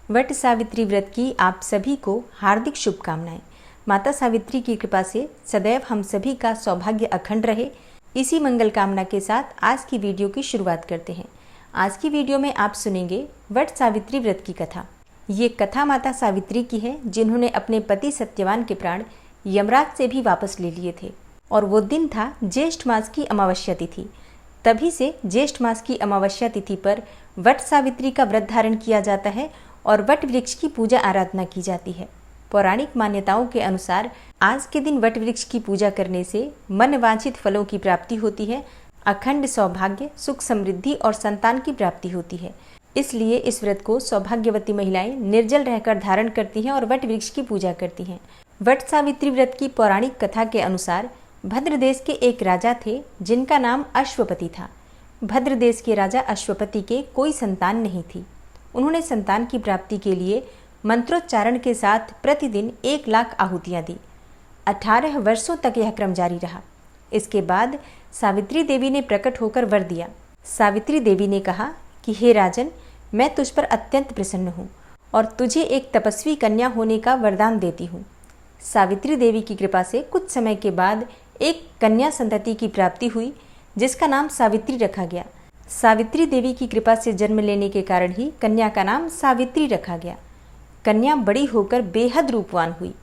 वट सावित्री व्रत की आप सभी को हार्दिक शुभकामनाएं। माता सावित्री की कृपा से सदैव हम सभी का सौभाग्य अखंड रहे, इसी मंगल कामना के साथ आज की वीडियो की शुरुआत करते हैं। आज की वीडियो में आप सुनेंगे वट सावित्री व्रत की कथा। ये कथा माता सावित्री की है, जिन्होंने अपने पति सत्यवान के प्राण यमराज से भी वापस ले लिए थे। और वो दिन था ज्येष्ठ मास की अमावस्या तिथि। तभी से ज्येष्ठ मास की अमावस्या तिथि पर वट सावित्री का व्रत धारण किया जाता है और वट वृक्ष की पूजा आराधना की जाती है। पौराणिक मान्यताओं के अनुसार आज के दिन वट वृक्ष की पूजा करने से मनवांछित फलों की प्राप्ति होती है, अखंड सौभाग्य, सुख, समृद्धि और संतान की प्राप्ति होती है। इसलिए इस व्रत को सौभाग्यवती महिलाएं निर्जल रहकर धारण करती हैं और वट वृक्ष की पूजा करती हैं। वट सावित्री व्रत की पौराणिक कथा के अनुसार भद्र देश के एक राजा थे, जिनका नाम अश्वपति था। भद्र देश के राजा अश्वपति के कोई संतान नहीं थी। उन्होंने संतान की प्राप्ति के लिए मंत्रोच्चारण के साथ प्रतिदिन 1,00,000 आहुतियाँ दी। 18 वर्षों तक यह क्रम जारी रहा। इसके बाद सावित्री देवी ने प्रकट होकर वर दिया। सावित्री देवी ने कहा कि हे राजन, मैं तुझ पर अत्यंत प्रसन्न हूँ और तुझे एक तपस्वी कन्या होने का वरदान देती हूँ। सावित्री देवी की कृपा से कुछ समय के बाद एक कन्या संतति की प्राप्ति हुई, जिसका नाम सावित्री रखा गया। सावित्री देवी की कृपा से जन्म लेने के कारण ही कन्या का नाम सावित्री रखा गया। कन्या बड़ी होकर बेहद रूपवान हुई।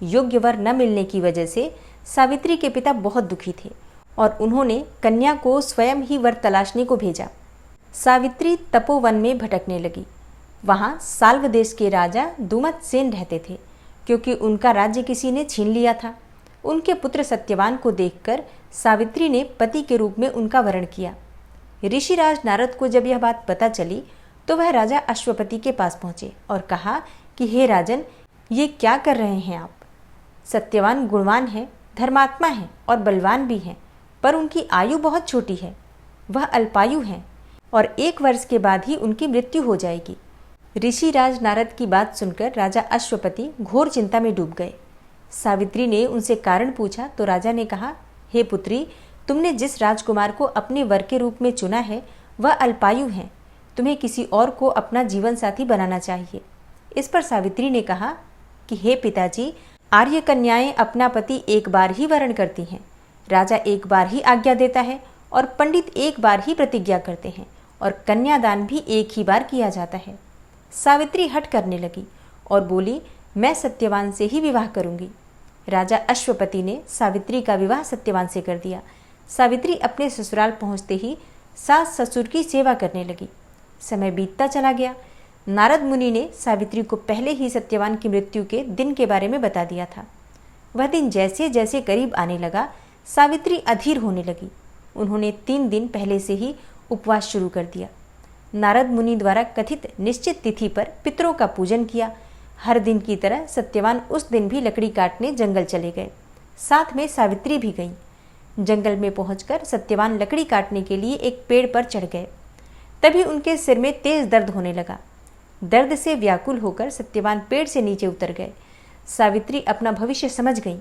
योग्य वर न मिलने की वजह से सावित्री के पिता बहुत दुखी थे और उन्होंने कन्या को स्वयं ही वर तलाशने को भेजा। सावित्री तपोवन में भटकने लगी। वहाँ साल्व देश के राजा दुमतसेन रहते थे, क्योंकि उनका राज्य किसी ने छीन लिया था। उनके पुत्र सत्यवान को देखकर सावित्री ने पति के रूप में उनका वरण किया। ऋषिराज नारद को जब यह बात पता चली तो वह राजा अश्वपति के पास पहुंचे और कहा कि हे राजन, ये क्या कर रहे हैं आप? सत्यवान गुणवान है, धर्मात्मा है और बलवान भी हैं, पर उनकी आयु बहुत छोटी है। वह अल्पायु हैं और 1 वर्ष के बाद ही उनकी मृत्यु हो जाएगी। ऋषिराज नारद की बात सुनकर राजा अश्वपति घोर चिंता में डूब गए। सावित्री ने उनसे कारण पूछा तो राजा ने कहा, हे पुत्री, तुमने जिस राजकुमार को अपने वर के रूप में चुना है वह अल्पायु हैं। तुम्हें किसी और को अपना जीवन साथी बनाना चाहिए। इस पर सावित्री ने कहा कि हे पिताजी, आर्य कन्याएं अपना पति एक बार ही वरण करती हैं। राजा एक बार ही आज्ञा देता है और पंडित एक बार ही प्रतिज्ञा करते हैं और कन्यादान भी एक ही बार किया जाता है। सावित्री हठ करने लगी और बोली, मैं सत्यवान से ही विवाह करूंगी। राजा अश्वपति ने सावित्री का विवाह सत्यवान से कर दिया। सावित्री अपने ससुराल पहुंचते ही सास ससुर की सेवा करने लगी। समय बीतता चला गया। नारद मुनि ने सावित्री को पहले ही सत्यवान की मृत्यु के दिन के बारे में बता दिया था। वह दिन जैसे जैसे करीब आने लगा, सावित्री अधीर होने लगी। उन्होंने 3 दिन पहले से ही उपवास शुरू कर दिया। नारद मुनि द्वारा कथित निश्चित तिथि पर पितरों का पूजन किया। हर दिन की तरह सत्यवान उस दिन भी लकड़ी काटने जंगल चले गए। साथ में सावित्री भी गईं। जंगल में पहुंचकर सत्यवान लकड़ी काटने के लिए एक पेड़ पर चढ़ गए। तभी उनके सिर में तेज दर्द होने लगा। दर्द से व्याकुल होकर सत्यवान पेड़ से नीचे उतर गए। सावित्री अपना भविष्य समझ गईं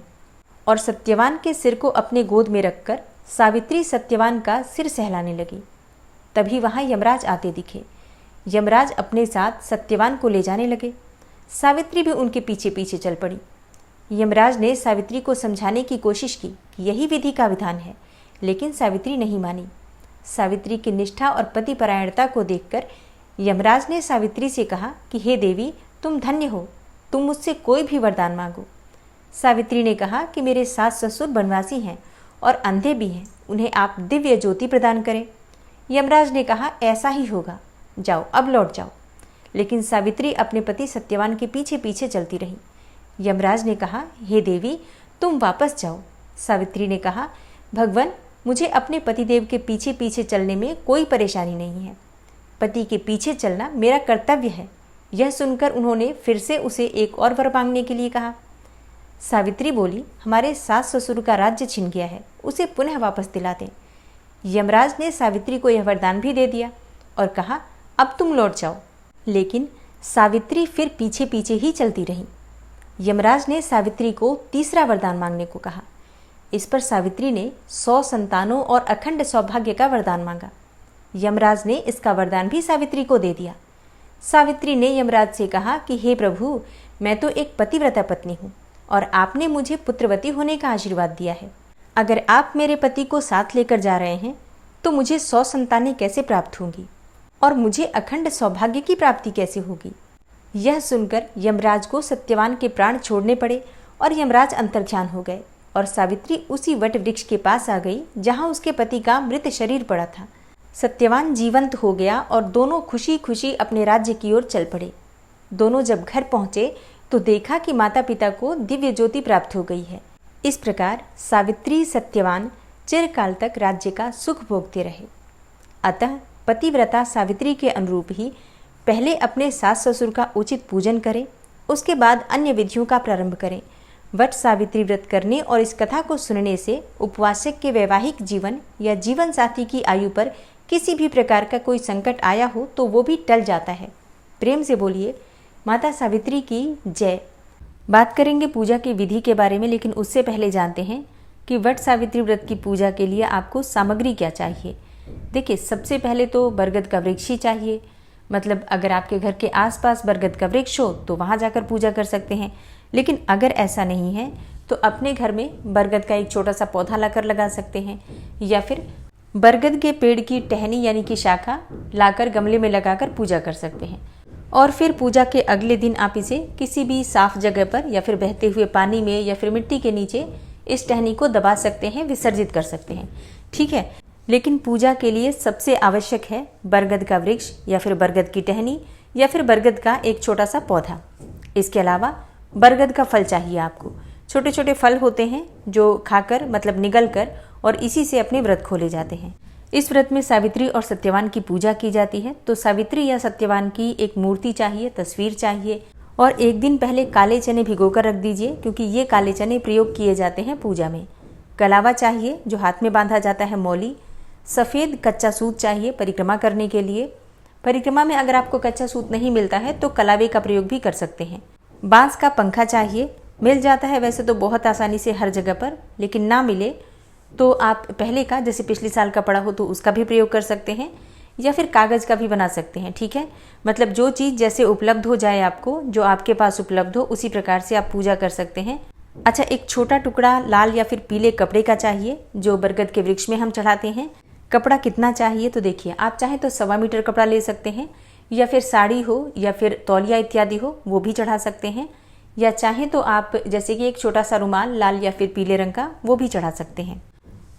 और सत्यवान के सिर को अपने गोद में रखकर सावित्री सत्यवान का सिर सहलाने लगी। तभी वहां यमराज आते दिखे। यमराज अपने साथ सत्यवान को ले जाने लगे। सावित्री भी उनके पीछे पीछे चल पड़ी। यमराज ने सावित्री को समझाने की कोशिश की कि यही विधि का विधान है, लेकिन सावित्री नहीं मानी। सावित्री की निष्ठा और पतिपरायणता को देखकर यमराज ने सावित्री से कहा कि हे देवी, तुम धन्य हो, तुम मुझसे कोई भी वरदान मांगो। सावित्री ने कहा कि मेरे सास ससुर वनवासी हैं और अंधे भी हैं, उन्हें आप दिव्य ज्योति प्रदान करें। यमराज ने कहा, ऐसा ही होगा, जाओ अब लौट जाओ। लेकिन सावित्री अपने पति सत्यवान के पीछे पीछे चलती रही। यमराज ने कहा, हे देवी, तुम वापस जाओ। सावित्री ने कहा, भगवान, मुझे अपने पतिदेव के पीछे पीछे चलने में कोई परेशानी नहीं है। पति के पीछे चलना मेरा कर्तव्य है। यह सुनकर उन्होंने फिर से उसे एक और वर मांगने के लिए कहा। सावित्री बोली, हमारे सास ससुर का राज्य छिन गया है, उसे पुनः वापस दिला दें। यमराज ने सावित्री को यह वरदान भी दे दिया और कहा, अब तुम लौट जाओ। लेकिन सावित्री फिर पीछे पीछे ही चलती रही। यमराज ने सावित्री को तीसरा वरदान मांगने को कहा। इस पर सावित्री ने 100 संतानों और अखंड सौभाग्य का वरदान मांगा। यमराज ने इसका वरदान भी सावित्री को दे दिया। सावित्री ने यमराज से कहा कि हे प्रभु, मैं तो एक पतिव्रता पत्नी हूँ और आपने मुझे पुत्रवती होने का आशीर्वाद दिया है। अगर आप मेरे पति को साथ लेकर जा रहे हैं तो मुझे 100 संतानें कैसे प्राप्त होंगी और मुझे अखंड सौभाग्य की प्राप्ति कैसे होगी। यह सुनकर यमराज को सत्यवान के प्राण छोड़ने पड़े और यमराज अंतर्ध्यान हो गए और सावित्री उसी वट वृक्ष के पास आ गई जहाँ उसके पति का मृत शरीर पड़ा था। सत्यवान जीवंत हो गया और दोनों खुशी खुशी अपने राज्य की ओर चल पड़े। दोनों जब घर पहुंचे तो देखा कि माता पिता को दिव्य ज्योति प्राप्त हो गई है। इस प्रकार सावित्री सत्यवान चिरकाल तक राज्य का सुख भोगते रहे। अतः पतिव्रता सावित्री के अनुरूप ही पहले अपने सास ससुर का उचित पूजन करें, उसके बाद अन्य विधियों का प्रारंभ करें। वट सावित्री व्रत करने और इस कथा को सुनने से उपवासक के वैवाहिक जीवन या जीवन साथी की आयु पर किसी भी प्रकार का कोई संकट आया हो तो वो भी टल जाता है। प्रेम से बोलिए माता सावित्री की जय। बात करेंगे पूजा की विधि के बारे में, लेकिन उससे पहले जानते हैं कि वट सावित्री व्रत की पूजा के लिए आपको सामग्री क्या चाहिए। देखिए, सबसे पहले तो बरगद का वृक्ष ही चाहिए। मतलब अगर आपके घर के आसपास बरगद का वृक्ष हो तो वहाँ जाकर पूजा कर सकते हैं, लेकिन अगर ऐसा नहीं है तो अपने घर में बरगद का एक छोटा सा पौधा लाकर लगा सकते हैं, या फिर बरगद के पेड़ की टहनी यानी कि शाखा लाकर गमले में लगाकर पूजा कर सकते हैं। और फिर पूजा के अगले दिन आप इसे किसी भी साफ जगह पर या फिर बहते हुए पानी में या फिर मिट्टी के नीचे इस टहनी को दबा सकते हैं, विसर्जित कर सकते हैं। ठीक है, लेकिन पूजा के लिए सबसे आवश्यक है बरगद का वृक्ष या फिर बरगद की टहनी या फिर बरगद का एक छोटा सा पौधा। इसके अलावा बरगद का फल चाहिए आपको। छोटे छोटे फल होते हैं जो खाकर मतलब निगल कर और इसी से अपने व्रत खोले जाते हैं। इस व्रत में सावित्री और सत्यवान की पूजा की जाती है, तो सावित्री या सत्यवान की एक मूर्ति चाहिए, तस्वीर चाहिए, और एक दिन पहले काले चने भिगोकर रख दीजिए क्योंकि ये काले चने प्रयोग किए जाते हैं पूजा में। कलावा चाहिए जो हाथ में बांधा जाता है, मौली। सफ़ेद कच्चा सूत चाहिए परिक्रमा करने के लिए। परिक्रमा में अगर आपको कच्चा सूत नहीं मिलता है तो कलावे का प्रयोग भी कर सकते हैं। बांस का पंखा चाहिए, मिल जाता है वैसे तो बहुत आसानी से हर जगह पर, लेकिन ना मिले तो आप पहले का जैसे पिछले साल का पड़ा हो तो उसका भी प्रयोग कर सकते हैं, या फिर कागज़ का भी बना सकते हैं। ठीक है, मतलब जो चीज़ जैसे उपलब्ध हो जाए आपको, जो आपके पास उपलब्ध हो उसी प्रकार से आप पूजा कर सकते हैं। अच्छा, एक छोटा टुकड़ा लाल या फिर पीले कपड़े का चाहिए जो बरगद के वृक्ष में हम चढ़ाते हैं। कपड़ा कितना चाहिए तो देखिए, आप चाहें तो 1.25 मीटर कपड़ा ले सकते हैं, या फिर साड़ी हो या फिर तौलिया इत्यादि हो वो भी चढ़ा सकते हैं, या चाहें तो आप जैसे कि एक छोटा सा रुमाल लाल या फिर पीले रंग का वो भी चढ़ा सकते हैं।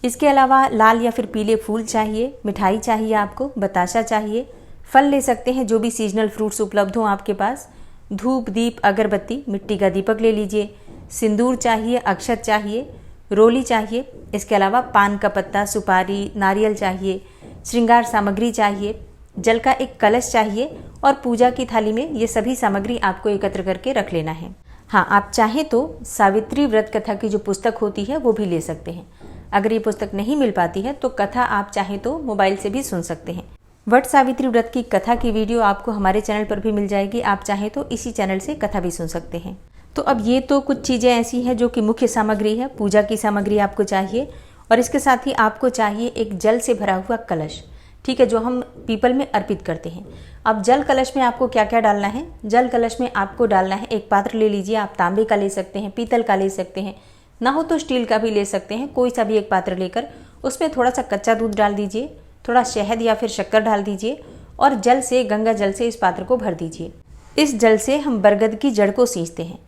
इसके अलावा लाल या फिर पीले फूल चाहिए, मिठाई चाहिए आपको, बताशा चाहिए, फल ले सकते हैं जो भी सीजनल फ्रूट्स उपलब्ध हों आपके पास, धूप, दीप, अगरबत्ती, मिट्टी का दीपक ले लीजिए, सिंदूर चाहिए, अक्षत चाहिए, रोली चाहिए। इसके अलावा पान का पत्ता, सुपारी, नारियल चाहिए, श्रृंगार सामग्री चाहिए, जल का एक कलश चाहिए, और पूजा की थाली में ये सभी सामग्री आपको एकत्र करके रख लेना है। हाँ, आप चाहें तो सावित्री व्रत कथा की जो पुस्तक होती है वो भी ले सकते हैं। अगर ये पुस्तक नहीं मिल पाती है तो कथा आप चाहें तो मोबाइल से भी सुन सकते हैं। वट सावित्री व्रत की कथा की वीडियो आपको हमारे चैनल पर भी मिल जाएगी, आप चाहें तो इसी चैनल से कथा भी सुन सकते हैं। तो अब ये तो कुछ चीज़ें ऐसी हैं जो कि मुख्य सामग्री है, पूजा की सामग्री आपको चाहिए, और इसके साथ ही आपको चाहिए एक जल से भरा हुआ कलश। ठीक है, जो हम पीपल में अर्पित करते हैं। अब जल कलश में आपको क्या क्या डालना है? जल कलश में आपको डालना है एक पात्र ले लीजिए, आप तांबे का ले सकते हैं, पीतल का ले सकते हैं, ना हो तो स्टील का भी ले सकते हैं। कोई सा भी एक पात्र लेकर उसमें थोड़ा सा कच्चा दूध डाल दीजिए, थोड़ा शहद या फिर शक्कर डाल दीजिए, और जल से, गंगा जल से इस पात्र को भर दीजिए। इस जल से हम बरगद की जड़ को सींचते हैं।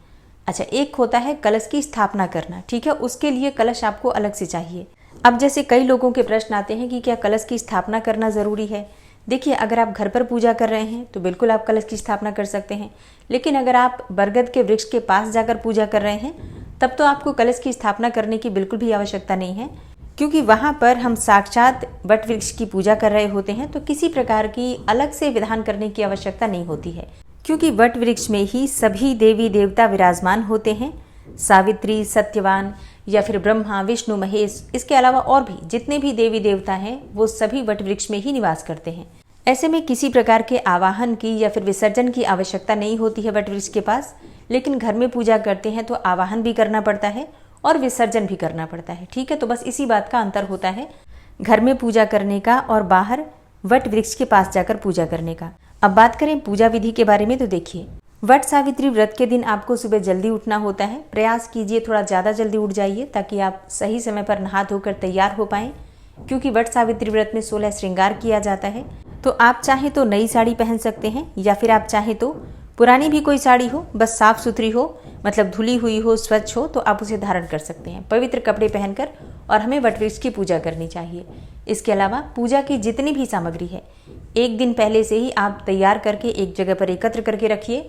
अच्छा, एक होता है कलश की स्थापना करना। ठीक है, उसके लिए कलश आपको अलग से चाहिए। अब जैसे कई लोगों के प्रश्न आते हैं कि क्या कलश की स्थापना करना ज़रूरी है? देखिए, अगर आप घर पर पूजा कर रहे हैं तो बिल्कुल आप कलश की स्थापना कर सकते हैं, लेकिन अगर आप बरगद के वृक्ष के पास जाकर पूजा कर रहे हैं तब तो आपको कलश की स्थापना करने की बिल्कुल भी आवश्यकता नहीं है, क्योंकि वहाँ पर हम साक्षात वट वृक्ष की पूजा कर रहे होते हैं। तो किसी प्रकार की अलग से विधान करने की आवश्यकता नहीं होती है, क्योंकि वट वृक्ष में ही सभी देवी देवता विराजमान होते हैं। सावित्री, सत्यवान या फिर ब्रह्मा, विष्णु, महेश, इसके अलावा और भी जितने भी देवी देवता हैं वो सभी वट वृक्ष में ही निवास करते हैं। ऐसे में किसी प्रकार के आवाहन की या फिर विसर्जन की आवश्यकता नहीं होती है वट वृक्ष के पास, लेकिन घर में पूजा करते हैं तो आवाहन भी करना पड़ता है और विसर्जन भी करना पड़ता है। ठीक है, तो बस इसी बात का अंतर होता है घर में पूजा करने का और बाहर वट वृक्ष के पास जाकर पूजा करने का। अब बात करें पूजा विधि के बारे में, तो देखिए, वट सावित्री व्रत के दिन आपको सुबह जल्दी उठना होता है। प्रयास कीजिए थोड़ा ज़्यादा जल्दी उठ जाइए ताकि आप सही समय पर नहा धोकर तैयार हो पाएं, क्योंकि वट सावित्री व्रत में 16 श्रृंगार किया जाता है। तो आप चाहें तो नई साड़ी पहन सकते हैं, या फिर आप चाहें तो पुरानी भी कोई साड़ी हो, बस साफ सुथरी हो, मतलब धुली हुई हो, स्वच्छ हो, तो आप उसे धारण कर सकते हैं पवित्र कपड़े पहनकर। और हमें वटवृक्ष की पूजा करनी चाहिए। इसके अलावा पूजा की जितनी भी सामग्री है एक दिन पहले से ही आप तैयार करके एक जगह पर एकत्र करके रखिए,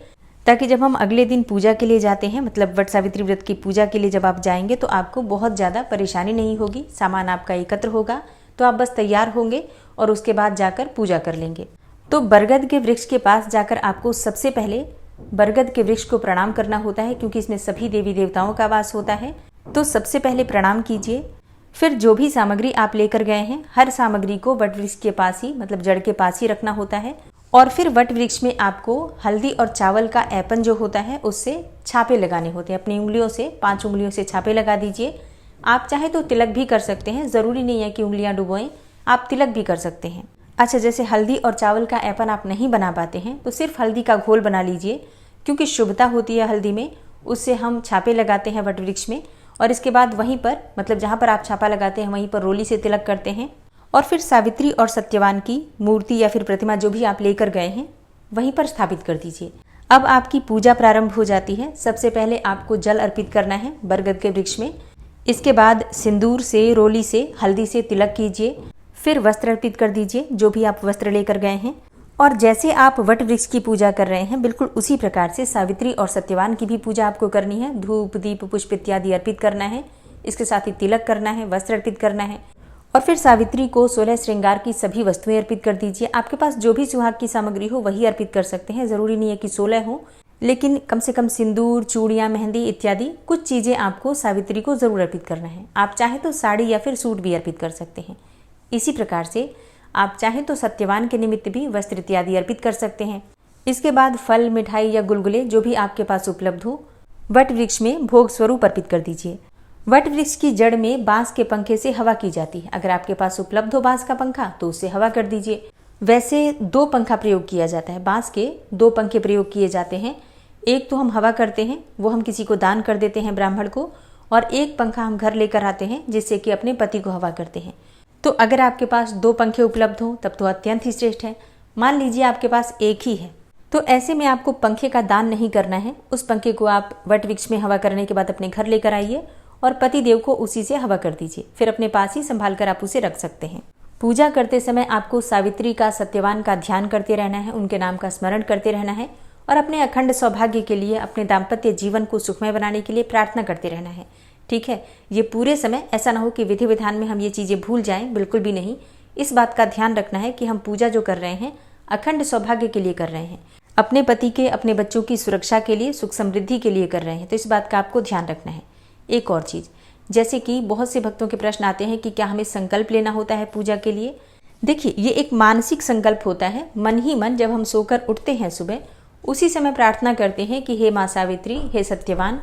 ताकि जब हम अगले दिन पूजा के लिए जाते हैं, मतलब वट सावित्री व्रत की पूजा के लिए जब आप जाएंगे, तो आपको बहुत ज़्यादा परेशानी नहीं होगी। सामान आपका एकत्र होगा, तो आप बस तैयार होंगे और उसके बाद जाकर पूजा कर लेंगे। तो बरगद के वृक्ष के पास जाकर आपको सबसे पहले बरगद के वृक्ष को प्रणाम करना होता है, क्योंकि इसमें सभी देवी देवताओं का वास होता है। तो सबसे पहले प्रणाम कीजिए। फिर जो भी सामग्री आप लेकर गए हैं, हर सामग्री को वट वृक्ष के पास ही, मतलब जड़ के पास ही रखना होता है। और फिर वट वृक्ष में आपको हल्दी और चावल का ऐपन जो होता है उससे छापे लगाने होते हैं। अपनी उंगलियों से, 5 उंगलियों से छापे लगा दीजिए। आप चाहे तो तिलक भी कर सकते हैं, ज़रूरी नहीं है कि उंगलियां डुबोएं, आप तिलक भी कर सकते हैं। अच्छा, जैसे हल्दी और चावल का ऐपन आप नहीं बना पाते हैं तो सिर्फ हल्दी का घोल बना लीजिए, क्योंकि शुभता होती है हल्दी में। उससे हम छापे लगाते हैं वट वृक्ष में, और इसके बाद वहीं पर, मतलब जहाँ पर आप छापा लगाते हैं वहीं पर रोली से तिलक करते हैं। और फिर सावित्री और सत्यवान की मूर्ति या फिर प्रतिमा जो भी आप लेकर गए हैं वहीं पर स्थापित कर दीजिए। अब आपकी पूजा प्रारंभ हो जाती है। सबसे पहले आपको जल अर्पित करना है बरगद के वृक्ष में। इसके बाद सिंदूर से, रोली से, हल्दी से तिलक कीजिए। फिर वस्त्र अर्पित कर दीजिए, जो भी आप वस्त्र लेकर गए हैं। और जैसे आप वट वृक्ष की पूजा कर रहे हैं, बिल्कुल उसी प्रकार से सावित्री और सत्यवान की भी पूजा आपको करनी है। धूप, दीप, पुष्प इत्यादि अर्पित करना है। इसके साथ ही तिलक करना है, वस्त्र अर्पित करना है। और फिर सावित्री को 16 श्रृंगार की सभी वस्तुएं अर्पित कर दीजिए। आपके पास जो भी सुहाग की सामग्री हो वही अर्पित कर सकते हैं, जरूरी नहीं है कि 16 हो, लेकिन कम से कम सिंदूर, चूड़ियाँ, मेहंदी इत्यादि कुछ चीज़ें आपको सावित्री को जरूर अर्पित करना है। आप चाहें तो साड़ी या फिर सूट भी अर्पित कर सकते हैं। इसी प्रकार से आप चाहें तो सत्यवान के निमित्त भी वस्त्र इत्यादि अर्पित कर सकते हैं। इसके बाद फल, मिठाई या गुलगुले जो भी आपके पास उपलब्ध हो, वट वृक्ष में भोग स्वरूप अर्पित कर दीजिए। वट वृक्ष की जड़ में बांस के पंखे से हवा की जाती है। अगर आपके पास उपलब्ध हो बांस का पंखा तो उससे हवा कर दीजिए। वैसे 2 पंखा प्रयोग किया जाता है, बांस के 2 पंखे प्रयोग किए जाते हैं। एक तो हम हवा करते हैं, वो हम किसी को दान कर देते हैं, ब्राह्मण को, और एक पंखा हम घर लेकर आते हैं जिससे कि अपने पति को हवा करते हैं। तो अगर आपके पास 2 पंखे उपलब्ध हो तब तो अत्यंत ही श्रेष्ठ है। मान लीजिए आपके पास एक ही है, तो ऐसे में आपको पंखे का दान नहीं करना है। उस पंखे को आप वट वृक्ष में हवा करने के बाद अपने घर लेकर आइए और पति देव को उसी से हवा कर दीजिए। फिर अपने पास ही संभाल कर आप उसे रख सकते हैं। पूजा करते समय आपको सावित्री का, सत्यवान का ध्यान करते रहना है, उनके नाम का स्मरण करते रहना है और अपने अखंड सौभाग्य के लिए, अपने दाम्पत्य जीवन को सुखमय बनाने के लिए प्रार्थना करते रहना है। ठीक है, ये पूरे समय ऐसा ना हो कि विधि विधान में हम ये चीज़ें भूल जाएं, बिल्कुल भी नहीं। इस बात का ध्यान रखना है कि हम पूजा जो कर रहे हैं अखंड सौभाग्य के लिए कर रहे हैं, अपने पति के, अपने बच्चों की सुरक्षा के लिए, सुख समृद्धि के लिए कर रहे हैं। तो इस बात का आपको ध्यान रखना है। एक और चीज़, जैसे कि बहुत से भक्तों के प्रश्न आते हैं कि क्या हमें संकल्प लेना होता है पूजा के लिए। देखिए, ये एक मानसिक संकल्प होता है। मन ही मन जब हम सोकर उठते हैं सुबह, उसी समय प्रार्थना करते हैं कि हे माँ सावित्री, हे सत्यवान,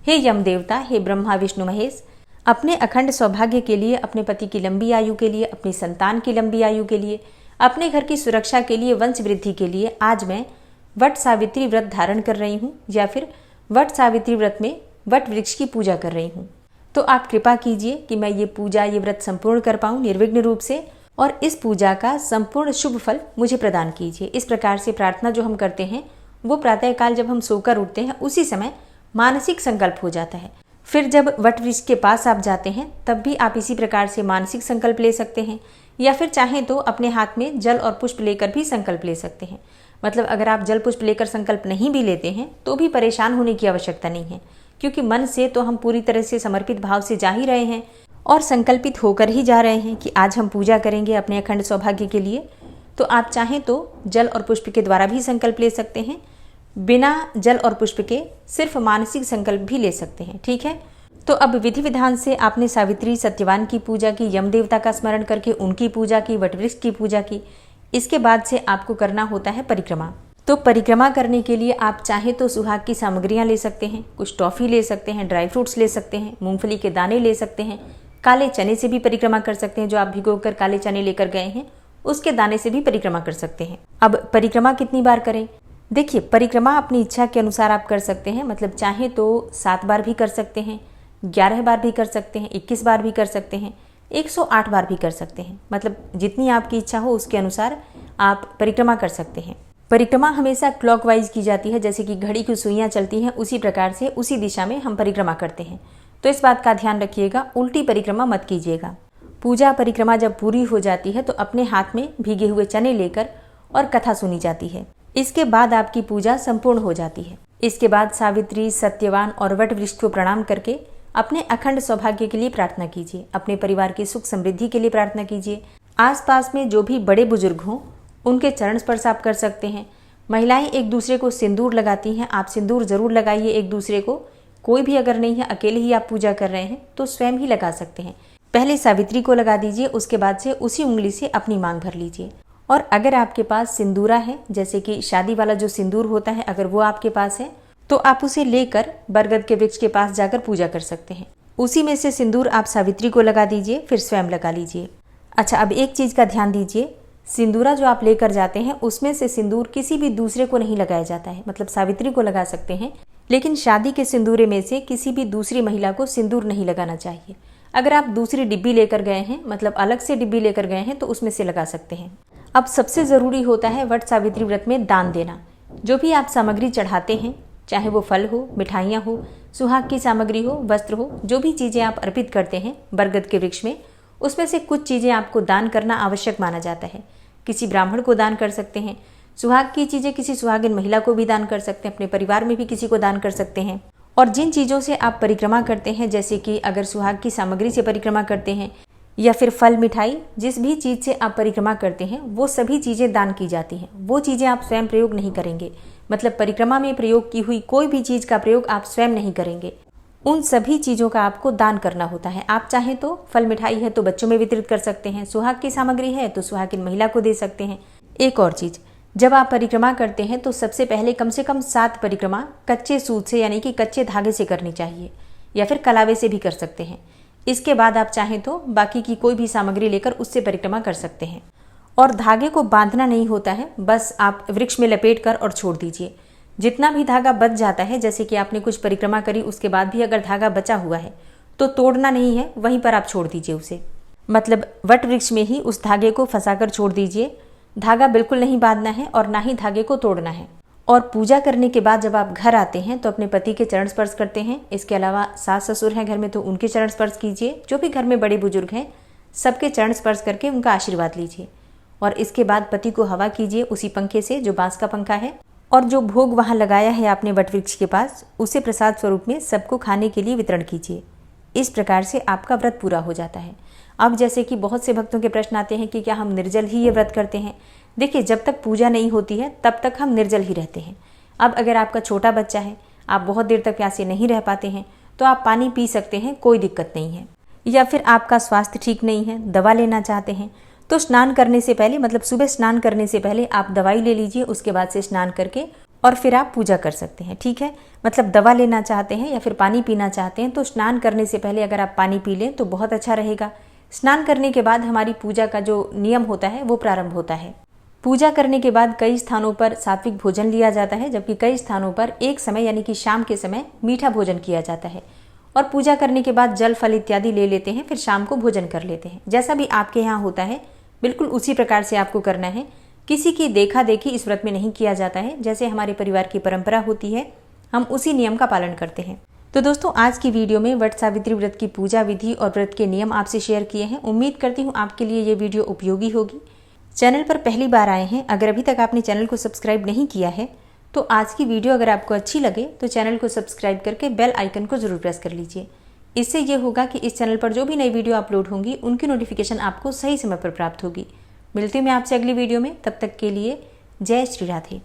हे यम देवता, हे ब्रह्मा विष्णु महेश, अपने अखंड सौभाग्य के लिए, अपने पति की लंबी आयु के लिए, अपनी संतान की लंबी आयु के लिए, अपने घर की सुरक्षा के लिए, वंश वृद्धि के लिए आज मैं वट सावित्री व्रत धारण कर रही हूँ, या फिर वट सावित्री व्रत में वट वृक्ष की पूजा कर रही हूँ। तो आप कृपा कीजिए कि मैं ये पूजा, ये व्रत संपूर्ण कर पाऊँ निर्विघ्न रूप से, और इस पूजा का संपूर्ण शुभ फल मुझे प्रदान कीजिए। इस प्रकार से प्रार्थना जो हम करते हैं वो प्रातःकाल जब हम सोकर उठते हैं उसी समय मानसिक संकल्प हो जाता है। फिर जब वट वृक्ष के पास आप जाते हैं तब भी आप इसी प्रकार से मानसिक संकल्प ले सकते हैं, या फिर चाहें तो अपने हाथ में जल और पुष्प लेकर भी संकल्प ले सकते हैं। मतलब अगर आप जल पुष्प लेकर संकल्प नहीं भी लेते हैं तो भी परेशान होने की आवश्यकता नहीं है, क्योंकि मन से तो हम पूरी तरह से समर्पित भाव से जा ही रहे हैं और संकल्पित होकर ही जा रहे हैं कि आज हम पूजा करेंगे अपने अखंड सौभाग्य के लिए। तो आप चाहें तो जल और पुष्प के द्वारा भी संकल्प ले सकते हैं, बिना जल और पुष्प के सिर्फ मानसिक संकल्प भी ले सकते हैं। ठीक है, तो अब विधि विधान से आपने सावित्री, सत्यवान की पूजा की, यम देवता का स्मरण करके उनकी पूजा की, वटवृक्ष की पूजा की। इसके बाद से आपको करना होता है परिक्रमा। तो परिक्रमा करने के लिए आप चाहे तो सुहाग की सामग्रियां ले सकते हैं, कुछ टॉफी ले सकते हैं, ड्राई फ्रूट्स ले सकते हैं, मूंगफली के दाने ले सकते हैं, काले चने से भी परिक्रमा कर सकते हैं। जो आप भिगोकर काले चने लेकर गए हैं उसके दाने से भी परिक्रमा कर सकते हैं। अब परिक्रमा कितनी बार करें? देखिए, परिक्रमा अपनी इच्छा के अनुसार आप कर सकते हैं। मतलब चाहे तो 7 बार भी कर सकते हैं, 11 बार भी कर सकते हैं, 21 बार भी कर सकते हैं, 108 बार भी कर सकते हैं। मतलब जितनी आपकी इच्छा हो उसके अनुसार आप परिक्रमा कर सकते हैं। परिक्रमा हमेशा क्लॉकवाइज की जाती है, जैसे कि घड़ी की सुइयां चलती हैं उसी प्रकार से उसी दिशा में हम परिक्रमा करते हैं। तो इस बात का ध्यान रखिएगा, उल्टी परिक्रमा मत कीजिएगा। पूजा परिक्रमा जब पूरी हो जाती है तो अपने हाथ में भीगे हुए चने लेकर और कथा सुनी जाती है। इसके बाद आपकी पूजा संपूर्ण हो जाती है। इसके बाद सावित्री, सत्यवान और वट वृक्ष को प्रणाम करके अपने अखंड सौभाग्य के लिए प्रार्थना कीजिए। अपने परिवार की सुख समृद्धि के लिए प्रार्थना कीजिए। आसपास में जो भी बड़े बुजुर्ग हों उनके चरण स्पर्श आप कर सकते हैं। महिलाएं एक दूसरे को सिंदूर लगाती हैं, आप सिंदूर जरूर लगाइए एक दूसरे को। कोई भी अगर नहीं है, अकेले ही आप पूजा कर रहे हैं तो स्वयं ही लगा सकते हैं। पहले सावित्री को लगा दीजिए, उसके बाद से उसी उंगली से अपनी मांग भर लीजिए। और अगर आपके पास सिंदूरा है, जैसे कि शादी वाला जो सिंदूर होता है, अगर वो आपके पास है तो आप उसे लेकर बरगद के वृक्ष के पास जाकर पूजा कर सकते हैं। उसी में से सिंदूर आप सावित्री को लगा दीजिए, फिर स्वयं लगा लीजिए। अच्छा, अब एक चीज का ध्यान दीजिए, सिंदूरा जो आप लेकर जाते हैं उसमें से सिंदूर किसी भी दूसरे को नहीं लगाया जाता है। मतलब सावित्री को लगा सकते हैं, लेकिन शादी के सिंदूरे में से किसी भी दूसरी महिला को सिंदूर नहीं लगाना चाहिए। अगर आप दूसरी डिब्बी लेकर गए हैं, मतलब अलग से डिब्बी लेकर गए हैं, तो उसमें से लगा सकते हैं। अब सबसे जरूरी होता है वट सावित्री व्रत में दान देना। जो भी आप सामग्री चढ़ाते हैं, चाहे वो फल हो, मिठाइयाँ हो, सुहाग की सामग्री हो, वस्त्र हो, जो भी चीजें आप अर्पित करते हैं बरगद के वृक्ष में, उसमें से कुछ चीजें आपको दान करना आवश्यक माना जाता है। किसी ब्राह्मण को दान कर सकते हैं, सुहाग की चीजें किसी सुहागिन महिला को भी दान कर सकते हैं, अपने परिवार में भी किसी को दान कर सकते हैं। और जिन चीजों से आप परिक्रमा करते हैं, जैसे कि अगर सुहाग की सामग्री से परिक्रमा करते हैं या फिर फल मिठाई, जिस भी चीज से आप परिक्रमा करते हैं वो सभी चीजें दान की जाती हैं। वो चीजें आप स्वयं प्रयोग नहीं करेंगे। मतलब परिक्रमा में प्रयोग की हुई कोई भी चीज का प्रयोग आप स्वयं नहीं करेंगे। उन सभी चीजों का आपको दान करना होता है। आप चाहें तो फल मिठाई है तो बच्चों में वितरित कर सकते हैं, सुहाग की सामग्री है तो सुहागिन महिला को दे सकते हैं। एक और चीज, जब आप परिक्रमा करते हैं तो सबसे पहले कम से कम 7 परिक्रमा कच्चे सूत से यानी कि कच्चे धागे से करनी चाहिए, या फिर कलावे से भी कर सकते हैं। इसके बाद आप चाहें तो बाकी की कोई भी सामग्री लेकर उससे परिक्रमा कर सकते हैं। और धागे को बांधना नहीं होता है, बस आप वृक्ष में लपेट कर और छोड़ दीजिए। जितना भी धागा बच जाता है, जैसे कि आपने कुछ परिक्रमा करी उसके बाद भी अगर धागा बचा हुआ है तो तोड़ना नहीं है, वहीं पर आप छोड़ दीजिए उसे। मतलब वट वृक्ष में ही उस धागे को फंसाकर छोड़ दीजिए। धागा बिल्कुल नहीं बांधना है और ना ही धागे को तोड़ना है। और पूजा करने के बाद जब आप घर आते हैं तो अपने पति के चरण स्पर्श करते हैं। इसके अलावा सास ससुर हैं घर में तो उनके चरण स्पर्श कीजिए। जो भी घर में बड़े बुजुर्ग हैं सबके चरण स्पर्श करके उनका आशीर्वाद लीजिए। और इसके बाद पति को हवा कीजिए उसी पंखे से, जो बांस का पंखा है। और जो भोग वहां लगाया है आपने वट वृक्ष के पास, उसे प्रसाद स्वरूप में सबको खाने के लिए वितरण कीजिए। इस प्रकार से आपका व्रत पूरा हो जाता है। अब जैसे कि बहुत से भक्तों के प्रश्न आते हैं कि क्या हम निर्जल ही ये व्रत करते हैं? देखिए, जब तक पूजा नहीं होती है तब तक हम निर्जल ही रहते हैं। अब अगर आपका छोटा बच्चा है, आप बहुत देर तक प्यासे नहीं रह पाते हैं, तो आप पानी पी सकते हैं, कोई दिक्कत नहीं है। या फिर आपका स्वास्थ्य ठीक नहीं है, दवा लेना चाहते हैं, तो स्नान करने से पहले, मतलब सुबह स्नान करने से पहले आप दवाई ले लीजिए, उसके बाद से स्नान करके और फिर आप पूजा कर सकते हैं। ठीक है, मतलब दवा लेना चाहते हैं या फिर पानी पीना चाहते हैं तो स्नान करने से पहले अगर आप पानी पी लें तो बहुत अच्छा रहेगा। स्नान करने के बाद हमारी पूजा का जो नियम होता है वो प्रारंभ होता है। पूजा करने के बाद कई स्थानों पर सात्विक भोजन लिया जाता है, जबकि कई स्थानों पर एक समय यानी कि शाम के समय मीठा भोजन किया जाता है। और पूजा करने के बाद जल फल इत्यादि ले लेते हैं, फिर शाम को भोजन कर लेते हैं। जैसा भी आपके यहाँ होता है बिल्कुल उसी प्रकार से आपको करना है। किसी की देखा देखी इस व्रत में नहीं किया जाता है। जैसे हमारे परिवार की परंपरा होती है, हम उसी नियम का पालन करते हैं। तो दोस्तों, आज की वीडियो में वट सावित्री व्रत की पूजा विधि और व्रत के नियम आपसे शेयर किए हैं। उम्मीद करती हूँ आपके लिए ये वीडियो उपयोगी होगी। चैनल पर पहली बार आए हैं, अगर अभी तक आपने चैनल को सब्सक्राइब नहीं किया है तो आज की वीडियो अगर आपको अच्छी लगे तो चैनल को सब्सक्राइब करके बेल आइकन को जरूर प्रेस कर लीजिए। इससे ये होगा कि इस चैनल पर जो भी नई वीडियो अपलोड होंगी उनकी नोटिफिकेशन आपको सही समय पर प्राप्त होगी। मिलती हूँ मैं आपसे अगली वीडियो में, तब तक के लिए जय श्री राधे।